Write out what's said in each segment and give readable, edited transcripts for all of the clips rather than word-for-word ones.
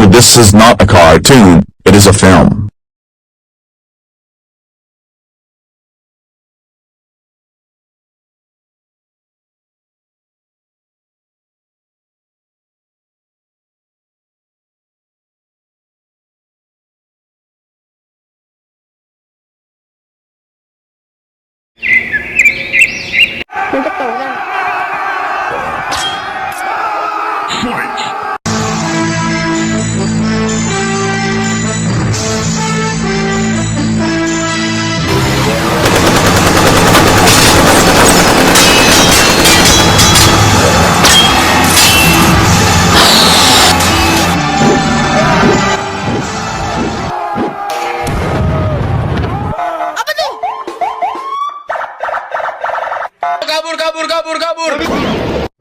This is not a cartoon, it is a film.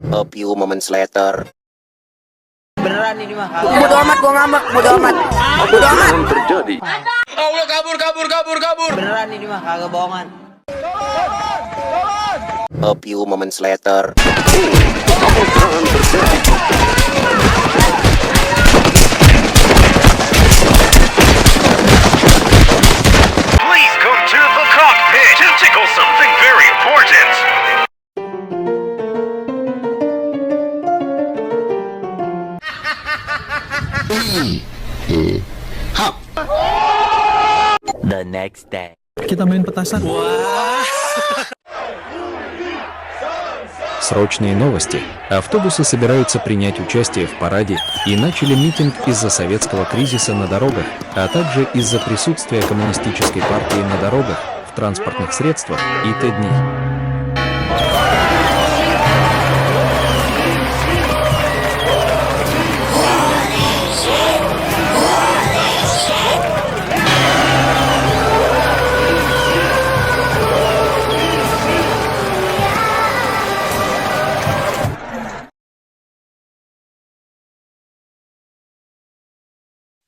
A few moments later. Beneran ini mah. Bodo amat, gua ngambek, bodo amat. Bodo amat. Terjadi. Allah kabur. Beneran ini mah, kagak bohongan. A few moments later. Please come to the cockpit to tickle something very important. The next day. Kita main petasan. Срочные новости. Автобусы собираются принять участие в параде и начали митинг из-за советского кризиса на дорогах, а также из-за присутствия коммунистической партии на дорогах, в транспортных средствах и т.д.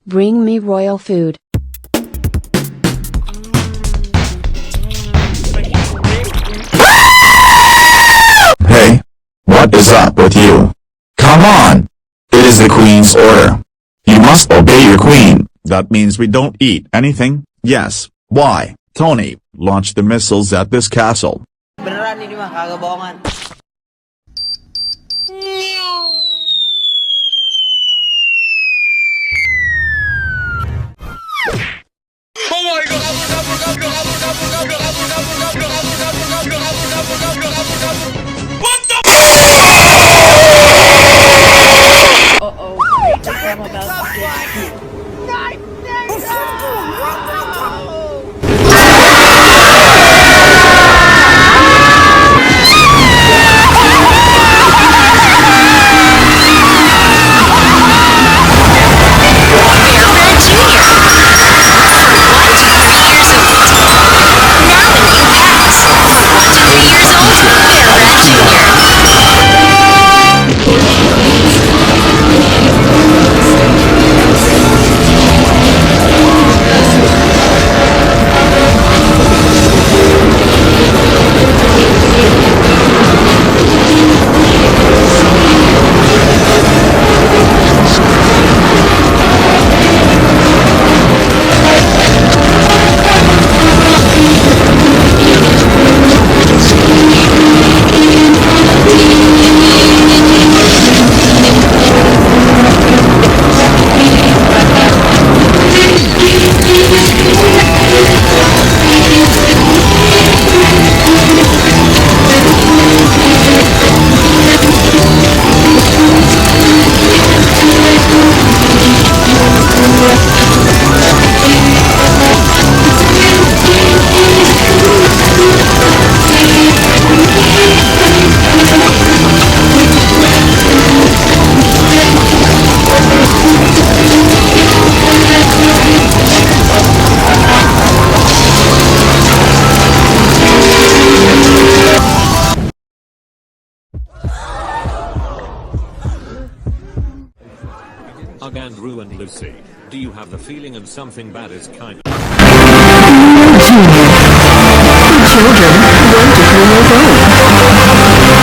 Bring me royal food. Hey, what is up with you? Come on! It is the Queen's order. You must obey your Queen. That means we don't eat anything? Yes. Why? Tony, launch the missiles at this castle. Beneran ini mah, kagak bohongan. Andrew and Lucy, do you have the feeling of something bad is kind of... Junior, children want to hear your voice.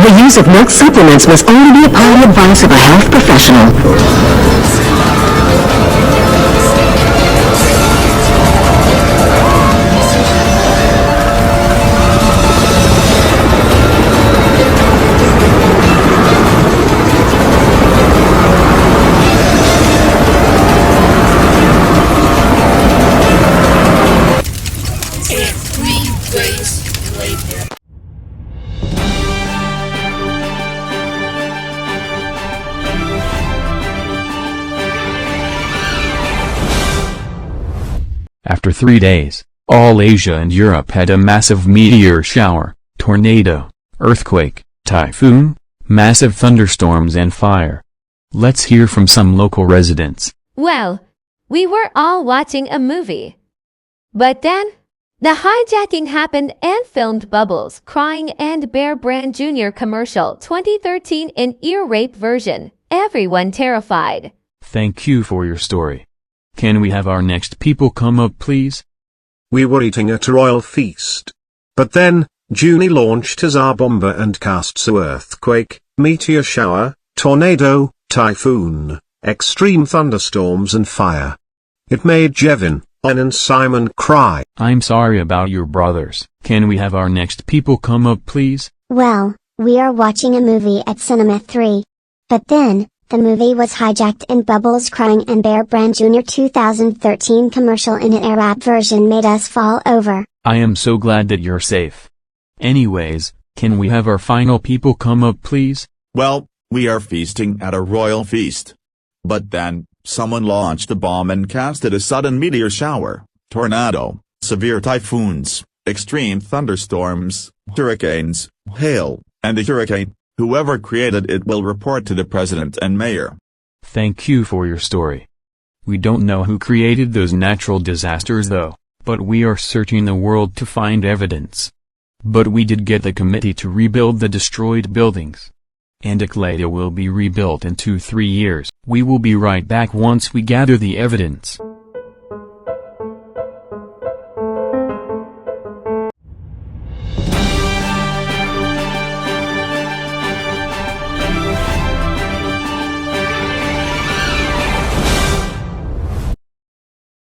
The use of milk supplements must only be upon the advice of a health professional. After 3 days, all Asia and Europe had a massive meteor shower, tornado, earthquake, typhoon, massive thunderstorms and fire. Let's hear from some local residents. Well, we were all watching a movie. But then, the hijacking happened and filmed Bubbles crying and Bear Brand Jr. commercial 2013 in ear rape version. Everyone terrified. Thank you for your story. Can we have our next people come up, please? We were eating at a royal feast. But then, Juny launched his R-bomber and casts a earthquake, meteor shower, tornado, typhoon, extreme thunderstorms and fire. It made Jevin, Ann and Simon cry. I'm sorry about your brothers. Can we have our next people come up, please? Well, we are watching a movie at Cinema 3. But then, the movie was hijacked and Bubbles crying and Bear Brand Jr. 2013 commercial in an Arab version made us fall over. I am so glad that you're safe. Anyways, can we have our final people come up, please? Well, we are feasting at a royal feast. But then, someone launched a bomb and casted a sudden meteor shower, tornado, severe typhoons, extreme thunderstorms, hurricanes, hail, and a hurricane. Whoever created it will report to the president and mayor. Thank you for your story. We don't know who created those natural disasters though, but we are searching the world to find evidence. But we did get the committee to rebuild the destroyed buildings. And Nido will be rebuilt in 2-3 years. We will be right back once we gather the evidence.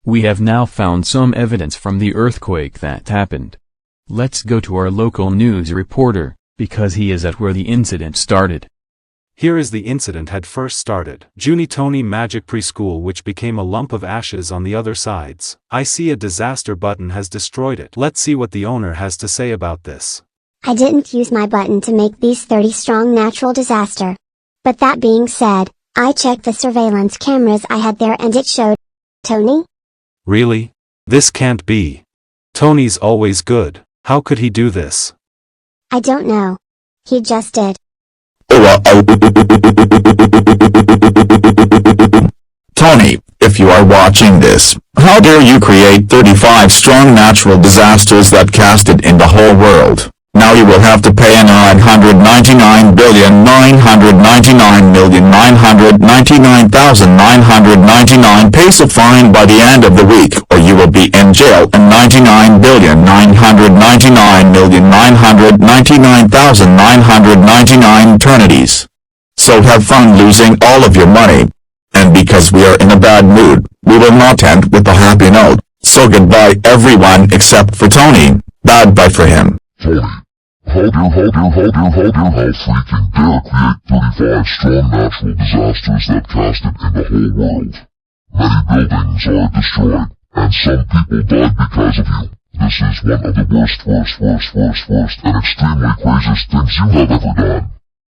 We have now found some evidence from the earthquake that happened. Let's go to our local news reporter, because he is at where the incident started. Here is the incident had first started. Juny'S Magic Preschool, which became a lump of ashes on the other sides. I see a disaster button has destroyed it. Let's see what the owner has to say about this. I didn't use my button to make these 30 strong natural disaster. But that being said, I checked the surveillance cameras I had there and it showed. Tony? Really? This can't be. Tony's always good. How could he do this? I don't know. He just did. Tony, if you are watching this, how dare you create 35 strong natural disasters that casted in the whole world? Now you will have to pay $999,999,999,999 peso fine by the end of the week, or you will be in jail and 99,999,999,999 eternities. So have fun losing all of your money. And because we are in a bad mood, we will not end with a happy note. So goodbye everyone except for Tony. Bad bye for him. Tony, how freaking dare create 35 strong natural disasters that casted in the whole world? Many buildings are destroyed, and some people died because of you. This is one of the worst, and extremely craziest things you have ever done.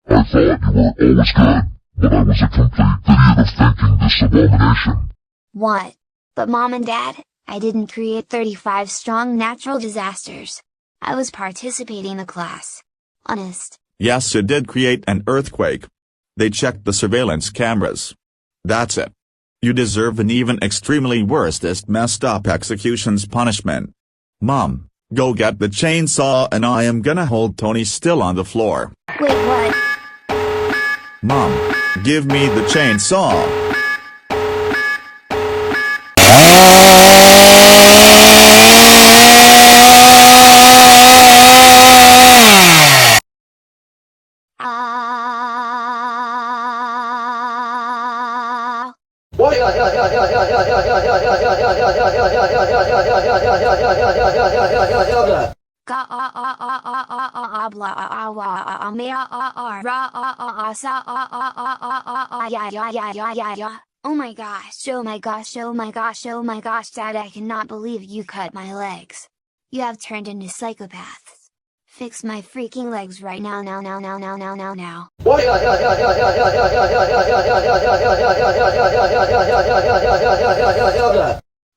I thought you were always good, but I was a complete idiot of thinking this abomination. What? But Mom and Dad, I didn't create 35 strong natural disasters. I was participating in the class. Honest. Yes, you did create an earthquake. They checked the surveillance cameras. That's it. You deserve an even extremely worstest messed up execution's punishment. Mom, go get the chainsaw and I am gonna hold Tony still on the floor. Wait, what? Mom, give me the chainsaw. Oh my gosh, oh my gosh, oh my gosh, oh my gosh, Dad, I cannot believe you cut my legs. You have turned into psychopaths. Fix my freaking legs right now.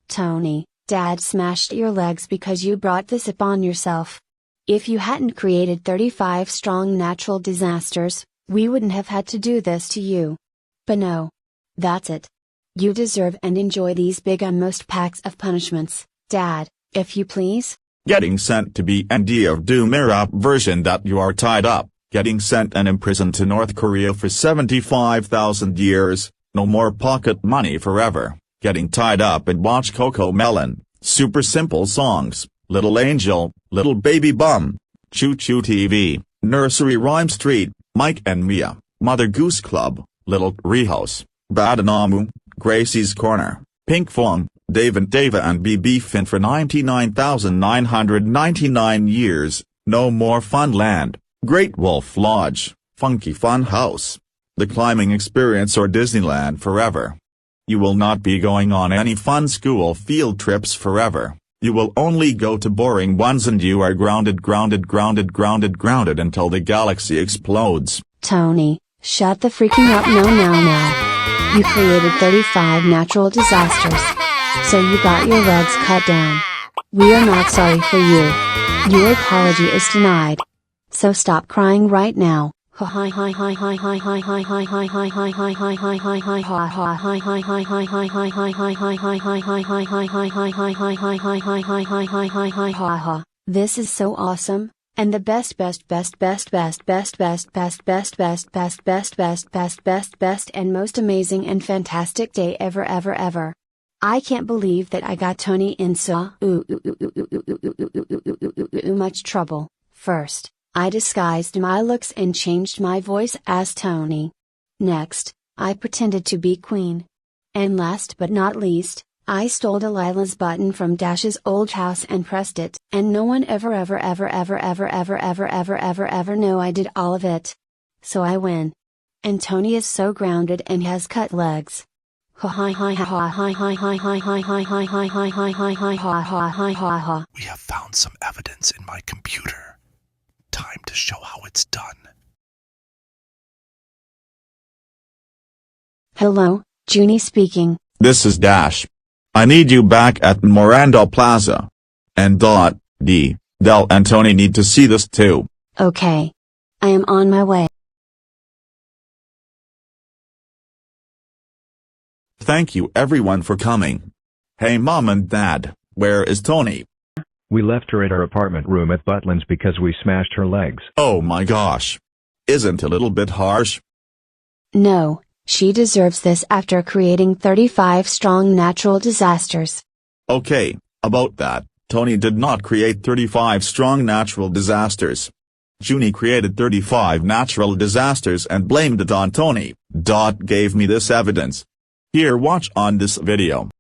Tony, Dad smashed your legs because you brought this upon yourself. If you hadn't created 35 strong natural disasters, we wouldn't have had to do this to you. But no. That's it. You deserve and enjoy these big and most packs of punishments, Dad, if you please. Getting sent to be End of Doom era version that you are tied up, getting sent and imprisoned to North Korea for 75,000 years, no more pocket money forever, getting tied up and watch Coco Melon, super simple songs, Little Angel, Little Baby Bum, Choo Choo TV, Nursery Rhyme Street, Mike and Mia, Mother Goose Club, Little Treehouse, Badanamu, Gracie's Corner, Pink Fong, Dave and Dava and BB Finn for 99,999 years, No More Funland, Great Wolf Lodge, Funky Fun House, The Climbing Experience or Disneyland forever. You will not be going on any fun school field trips forever. You will only go to boring ones and you are grounded until the galaxy explodes. Tony, shut the freaking up now. You created 35 natural disasters. So you got your legs cut down. We are not sorry for you. Your apology is denied. So stop crying right now, This is so awesome, and the best and most amazing and fantastic day ever. I can't believe that I got Tony in so much trouble. First, I disguised my looks and changed my voice as Tony. Next, I pretended to be Queen. And last but not least, I stole Delilah's button from Dash's old house and pressed it, and no one ever know I did all of it. So I win. And Tony is so grounded and has cut legs. We have found some evidence in my computer. Time to show how it's done. Hello, Juny speaking. This is Dash. I need you back at Morando Plaza. And Del and Tony need to see this too. Okay. I am on my way. Thank you everyone for coming. Hey Mom and Dad, where is Tony? We left her at her apartment room at Butlin's because we smashed her legs. Oh my gosh. Isn't it a little bit harsh? No, she deserves this after creating 35 strong natural disasters. Okay, about that, Tony did not create 35 strong natural disasters. Juny created 35 natural disasters and blamed it on Tony. Gave me this evidence. Here, watch on this video.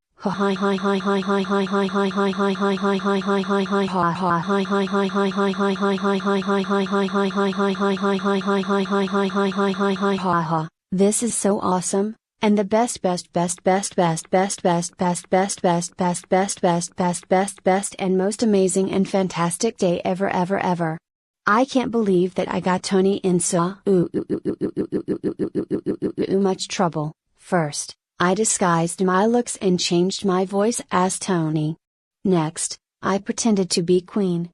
This is so awesome, and the best and most amazing and fantastic day ever. I can't believe that I got Tony in so much trouble. First, I disguised my looks and changed my voice as Tony. Next, I pretended to be Queen.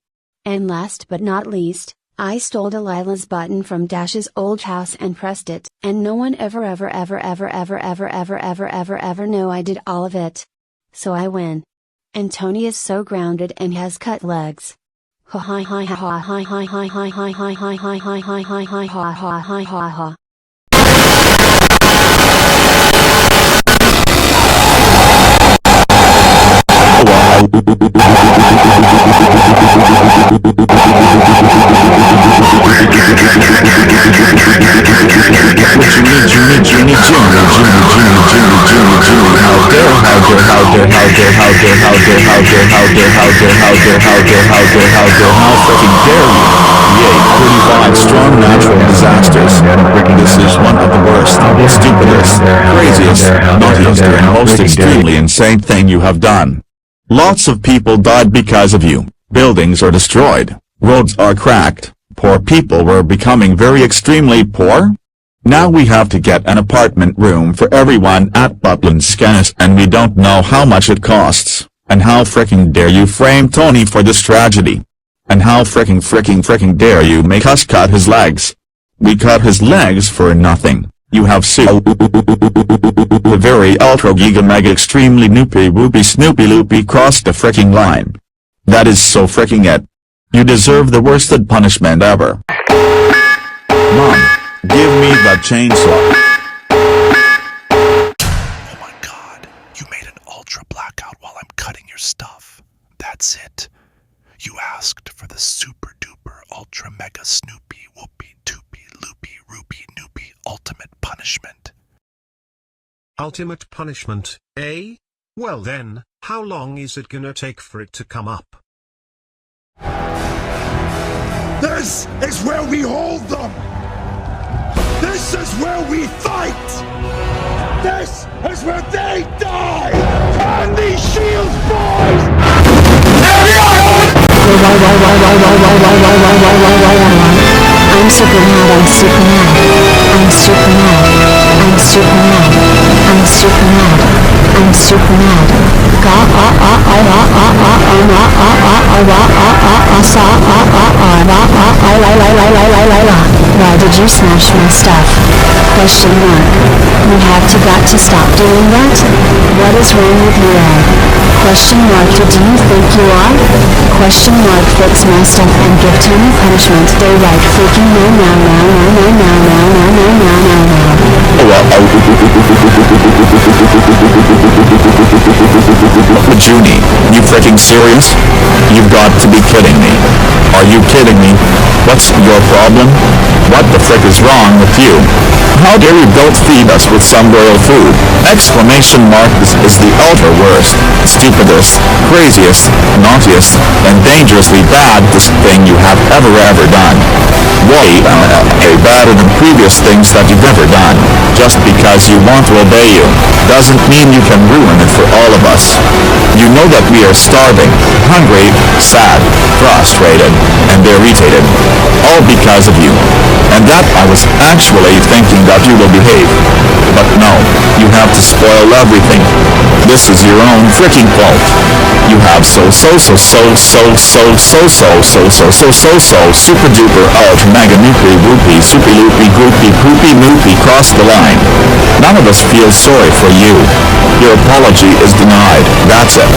And last but not least, I stole Delilah's button from Dash's old house and pressed it, and no one ever know I did all of it. So I win. And Tony is so grounded and has cut legs. How freaking dare you? Yay, 35 strong natural disasters. This is one of the worst, stupidest, craziest, naughtiest and most extremely insane thing you have done. Lots of people died because of you, buildings are destroyed, roads are cracked, poor people were becoming very extremely poor. Now we have to get an apartment room for everyone at Butlin's and we don't know how much it costs, and how fricking dare you frame Tony for this tragedy. And how fricking dare you make us cut his legs. We cut his legs for nothing. You have the very ultra giga mega extremely noopy whoopy snoopy loopy crossed the fricking line. That is so fricking it. You deserve the worsted punishment ever. Mom, give me that chainsaw. Oh my god, you made an ultra blackout while I'm cutting your stuff. That's it. You asked for the super duper ultra mega snoopy whoopy doopy loopy roopy noopy ultimate punishment. Ultimate punishment, eh? Well then, how long is it gonna take for it to come up? This is where we hold them! This is where we fight! This is where they die! Turn these shields, boys! I'm super mad, I'm super mad. I'm super mad. I'm super mad. I'm super mad. I'm super mad. Why did you smash my stuff? Question mark. You have got to stop doing that? What is wrong with you all? Question mark. Who do you think you are? Question mark. Fix my stuff and give Tony punishment. They right freaking no now now now now now now now now now now. Juny, you freaking serious? You've got to be kidding me. Are you kidding me? What's your problem? What the frick is wrong with you? How dare you don't feed us with some royal food? Exclamation mark. This is the ultra worst, stupidest, craziest, naughtiest, and dangerously baddest thing you have ever done. Way better than previous things that you've ever done. Just because you want to obey you, doesn't mean you can ruin it for all of us. You know that we are starving, hungry, sad, frustrated, and irritated. All because of you. And that I was actually thinking that you will behave. But no, you have to spoil everything. This is your own freaking fault. You have super duper ultra mega noopy whoopy soupy loopy goopy poopy moopy crossed the line. None of us feel sorry for you. Your apology is denied. That's it.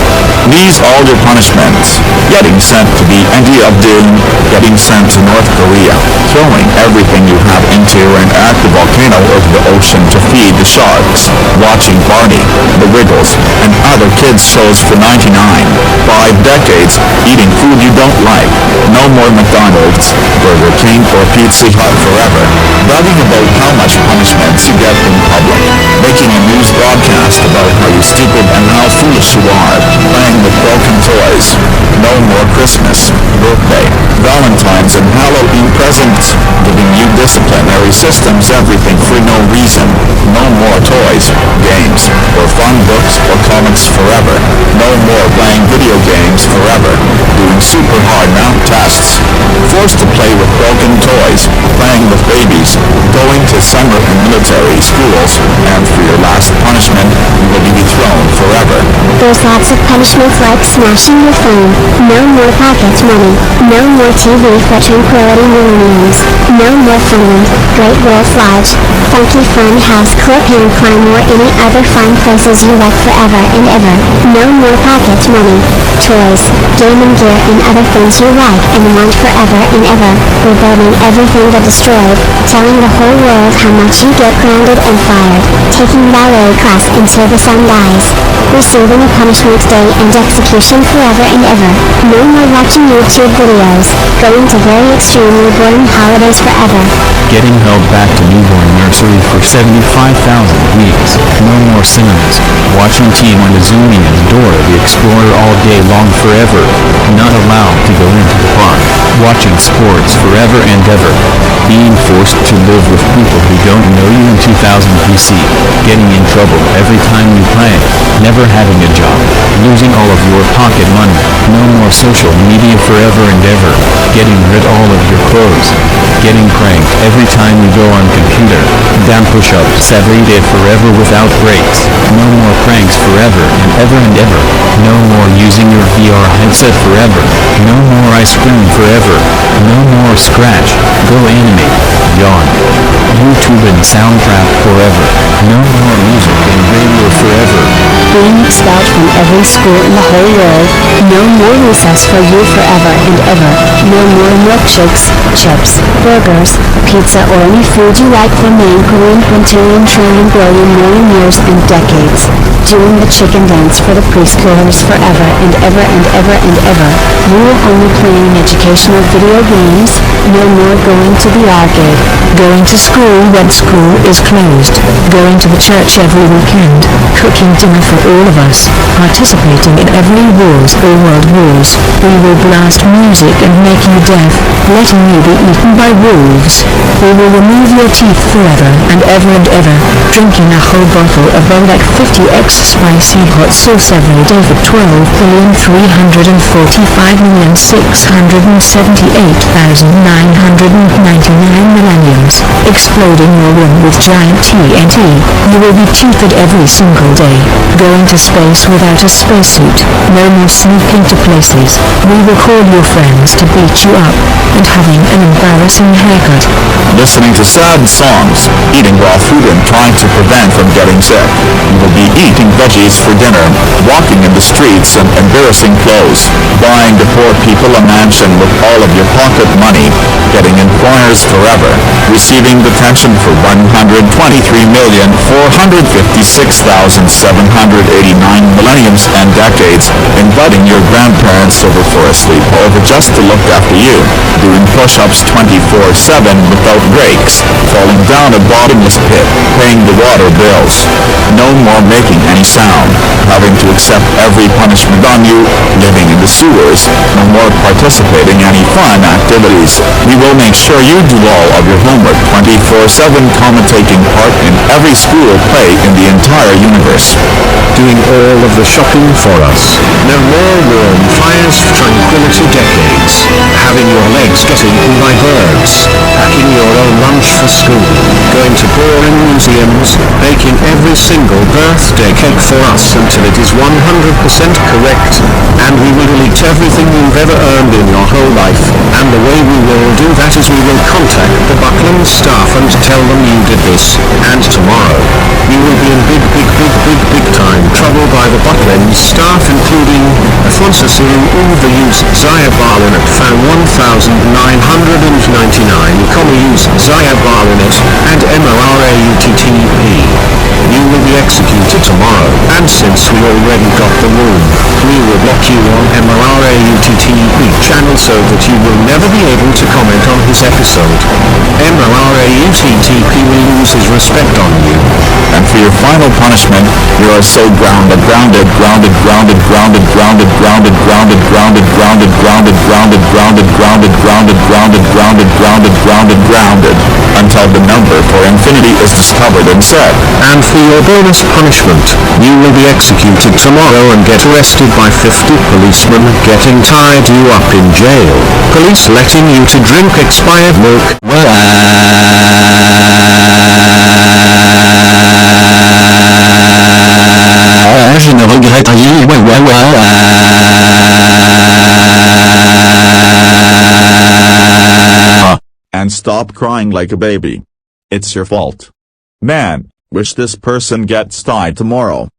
These all your punishments. Getting sent to the end of doom, getting sent to North Korea, throwing everything you have into an active volcano over the ocean to feed the sharks, watching Barney, The Wiggles, and other kids shows for 99, 5 decades, eating food you don't like, no more McDonald's, Burger King, or Pizza Hut forever, bragging about how much punishments you get in public, making a news broadcast about how you're stupid and how foolish you are, playing with broken toys, no more Christmas, birthday, Valentine's, and Halloween presents, giving you disciplinary systems, everything for no reason, no more toys, games, or fun books or comics forever, no more playing video games forever, doing super hard math tests, forced to play with broken toys, playing with babies, going to summer and military schools, and for your last punishment, you will be thrown forever. There's lots of punishments like smashing your phone, no more pocket money, no more TV for Tranquility Millenniums, no more Finland, Great Wolf Lodge, Funky Fun House, Clip and Climb, or any other fun places you like forever and ever, no more pocket money, toys, gaming gear, and other things you like and want forever and ever, rebuilding everything that destroyed, telling the whole world how much you get grounded and fired, taking ballet class until the sun dies, receiving a punishment day and execution forever and ever, no more watching YouTube videos, going to very extremely boring holidays forever, getting held back to newborn nursery for 75,000 weeks, no more cinemas, watching T1 Azumi and Dora the Explorer all day long forever, not allowed to go into the park, watching sports forever and ever, being forced to live with people who don't know you in 2000 BC, getting in trouble every time you play, never having a job, losing all of your pocket money, no more social media forever and ever, getting rid all of your clothes, getting pranked every time you go on computer, down push-ups every day forever without breaks, no more pranks forever and ever, no more using your VR headset forever, no more ice cream forever, no more Scratch, Go Anime, Yawn, YouTube and Soundtrap forever, no more music and radio forever, being expelled from every school in the whole world, no more recess for you forever and ever, no more milkshakes, chips, burgers, pizza, or any food you like for mankind, quintillion, trillion, billion, million years and decades, doing the chicken dance for the preschoolers forever and ever and ever and ever, you will only play in educational video games, no more going to the arcade, going to school when school is closed, going to the church every weekend, cooking dinner for all of us, participating in every wars or world wars, we will blast music and make you deaf, letting you be eaten by wolves, we will remove your teeth forever and ever, drinking a whole bottle of Bolek 50x spicy hot sauce every day for 12,345,678,999 millenniums. exploding your room with giant TNT. You will be tutored every single day. Going to space without a spacesuit. No more sneaking to places. We will call your friends to beat you up, and having an embarrassing haircut. Listening to sad songs, eating raw food and trying to prevent from getting sick. You will be eating veggies for dinner, walking in the streets in embarrassing clothes, buying the poor people a mansion with all of your pocket money, getting in choirs forever, receiving detention for 123,456,789 millenniums and decades, inviting your grandparents over for a sleepover just to look after you, doing push-ups 24/7 without breaks, falling down a bottomless pit, paying the water bills. No more making any sound, having to accept every punishment on you, living in the sewers, no more participating in any fun activities. We will make sure you do all of your homework 24/7, taking part in every school play in the entire universe. Doing all of the shopping for us. No more warm fires for tranquility decades. Having your legs get eaten by birds. Packing your own lunch for school. Going to boring museums. Baking every single birthday cake for us until it is 100% correct. And we will delete everything you've ever earned in your whole life. And the way we will do that is we will contact the Buckland staff and tell them you did this. And tomorrow, you will be in big time trouble by the Buckland staff, including Afonso the use Zaya Barlinet fan 1999, use Zaya Barlinet, and MORAUTTP. You will be executed tomorrow, and since we already got the room, we will block you on MORAUTTP channel so that you will never be able to comment on his episode. MORAUTTP will lose his respect on you. And for your final punishment, you are so grounded until the number for infinity is discovered and said. And for your bonus punishment, you will be executed tomorrow and get arrested by 50 policemen getting tied you up in jail. Police letting you to drink expired milk. Je ne regrette rien. And stop crying like a baby. It's your fault. Man, wish this person gets tied tomorrow.